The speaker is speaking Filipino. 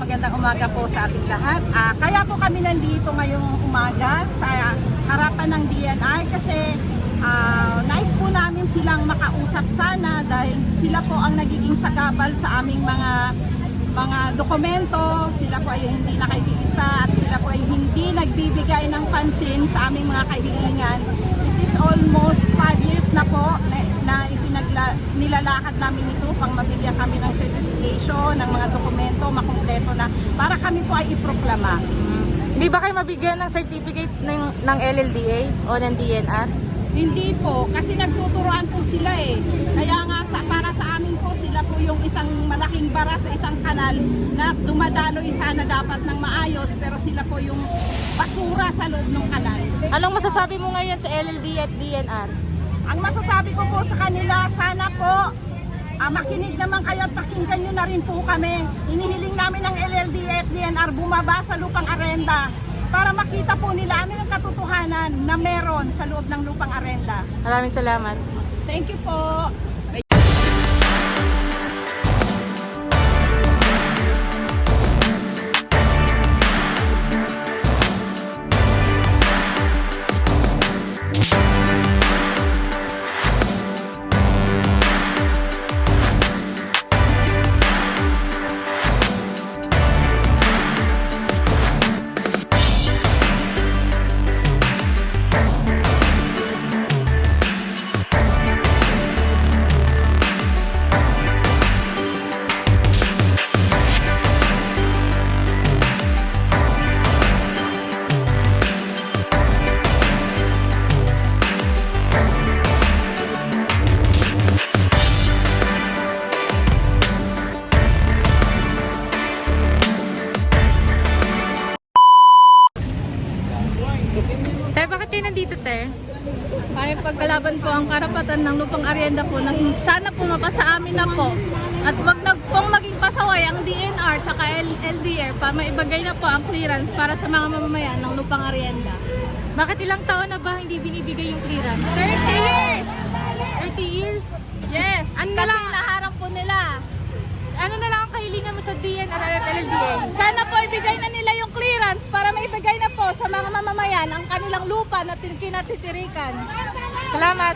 magandang umaga po sa ating lahat. Kaya po kami nandito ngayong umaga sa harapan ng DNR kasi nais po namin silang makausap sana dahil sila po ang nagiging sagabal sa aming mga dokumento. Sila po ay hindi nakikiisa at sila po ay hindi nagbibigay ng pansin sa aming mga kahilingan. It is almost 5 years na po na nilalakad namin ito pang mabigyan kami ng certification, ng mga dokumento, makumpleto na para kami po ay iproklama. Hindi ba kayo mabigyan ng certificate ng LLDA o ng DNR? Hindi po, kasi nagtuturoan po sila eh. Kaya nga para sa amin po, sila po yung isang malaking bara sa isang kanal na dumadaloy sana dapat ng maayos, pero sila po yung basura sa loob ng kanal. Anong masasabi mo ngayon sa LLDA at DNR? Ang masasabi ko po sa kanila, sana po makinig naman kayo at pakinggan nyo na rin po kami. Inihiling namin ng LLDA at DNR bumaba sa lupang arenda para makita po nila ano yung katotohanan na meron sa loob ng lupang arenda. Maraming salamat. Thank you po. Te, bakit kayo nandito, Te? Para pagkalaban po ang karapatan ng lupang aryenda po na sana po mapasa amin na po. At wag na pong maging pasaway ang DNR tsaka LDR pa maibagay na po ang clearance para sa mga mamamayan ng lupang aryenda. Bakit ilang taon na ba hindi binibigay yung clearance? 30 years! 30 years? Yes! Ano na Kasi lang? naharap po nila. Ano na lang ang kahilingan mo sa DNR at LLDA? Sana po ibigay na nila yung clearance para maibigay na po sa mga mamamayan ang kanilang lupa na kinatitirikan. Salamat!